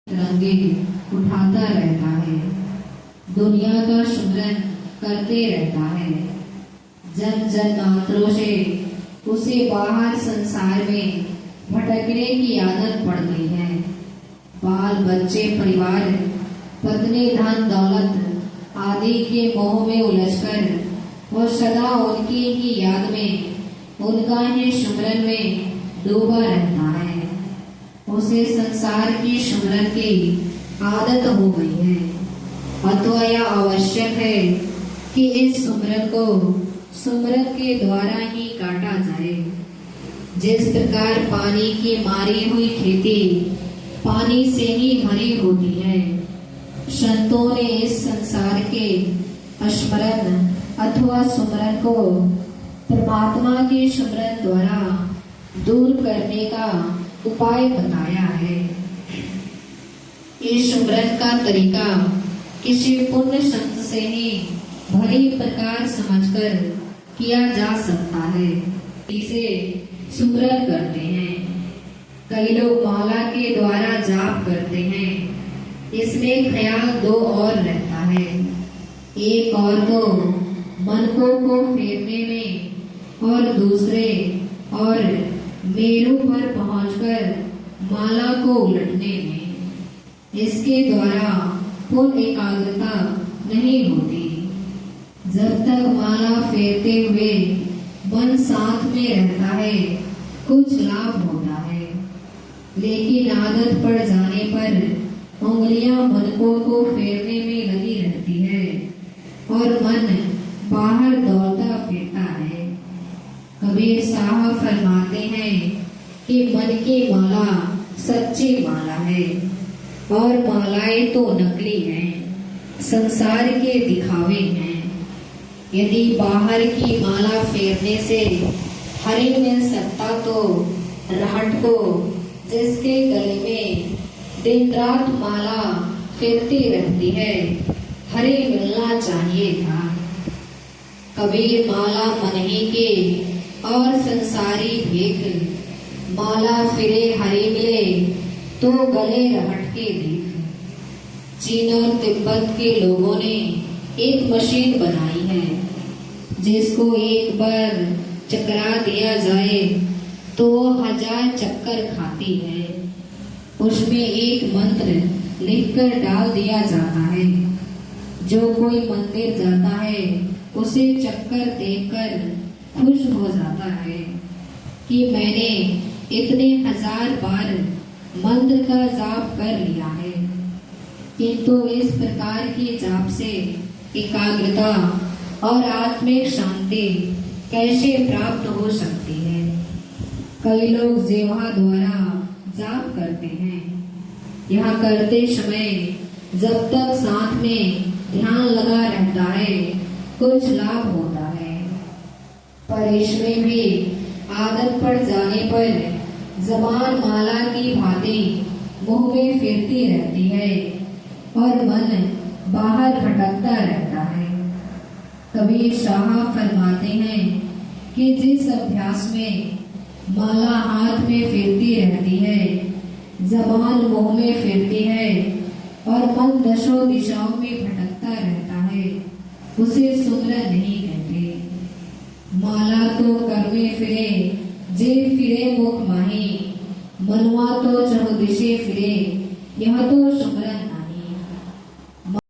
तिरंगे उठाता रहता है, दुनिया का सुमरन करते रहता है। जन जन्मांतरों से उसे बाहर संसार में भटकने की आदत पड़ गई है। बाल बच्चे, परिवार, पत्नी, धन दौलत आदि के मोह में उलझकर वो सदा उनकी ही याद में, उनका ही सुमरन में डूबा रहता है। उसे संसार की सुमरन की आदत हो गई है। अथवा यह आवश्यक है कि इस सुमरन को सुमरन के द्वारा ही काटा जाए। जिस प्रकार पानी की मारी हुई खेती पानी से ही भरी होती है, संतों ने इस संसार के स्मरण अथवा सुमरन को परमात्मा के सुमरन द्वारा दूर करने का उपाय बताया है। इस सुमरन का तरीका किसी पुण्य संत से ही भली प्रकार समझकर किया जा सकता है। इसे सुमरन करते हैं। कई लोग माला के द्वारा जाप करते हैं। इसमें ख्याल दो और रहता है। एक और तो मन को फेरने में और दूसरे और मेरू पर पहुंचकर माला को उलटने में। इसके द्वारा पूर्ण एकाग्रता नहीं होती। जब तक माला फेरते हुए मन साथ में रहता है, कुछ लाभ होता है, लेकिन आदत पड़ जाने पर उंगलियां मन को फेरने में लगी रहती है और मन बाहर दौड़ता फिरता है। कबीर साहब फरमाते हैं कि मन की माला सच्ची माला है और मालाएं तो नकली हैं, संसार के दिखावे हैं। यदि बाहर की माला फेरने से हरि मिल सकता तो रहट को, जिसके गले में दिन रात माला फिरती रहती है, हरि मिलना चाहिए था। कबीर माला मन ही के और संसारी भीख, माला फिरे हरि मिले तो गले रहट के देख। चीन और तिब्बत के लोगों ने एक मशीन बनाई है, जिसको एक बार चकरा दिया जाए तो 1000 चक्कर खाती है। उसमें एक मंत्र लिखकर डाल दिया जाता है। जो कोई मंदिर जाता है उसे चक्कर देखकर खुश हो जाता है कि मैंने इतने 1000 बार मंत्र का जाप कर लिया है। किंतु इस प्रकार के जाप से एकाग्रता और आत्मिक शांति कैसे प्राप्त हो सकती है? कई लोग जिह्वा द्वारा जाप करते हैं। यह करते समय जब तक साथ में ध्यान लगा रहता है, कुछ लाभ होता है, पर इसमें भी आदत पड़ जाने पर जबान माला की भांति मुंह में फिरती रहती है और मन बाहर भटकता रहता है। कबीर साहब फरमाते हैं कि जिस अभ्यास में माला हाथ में फिरती रहती है, जबान मुंह में फिरती है और मन दशों दिशाओं में भटकता रहता है, उसे सुमरन नहीं कहते। माला तो कर में फिरे, जे फिरे मुख माही, मनवा तो चहुदिशे फिरे, यह तो सुमरन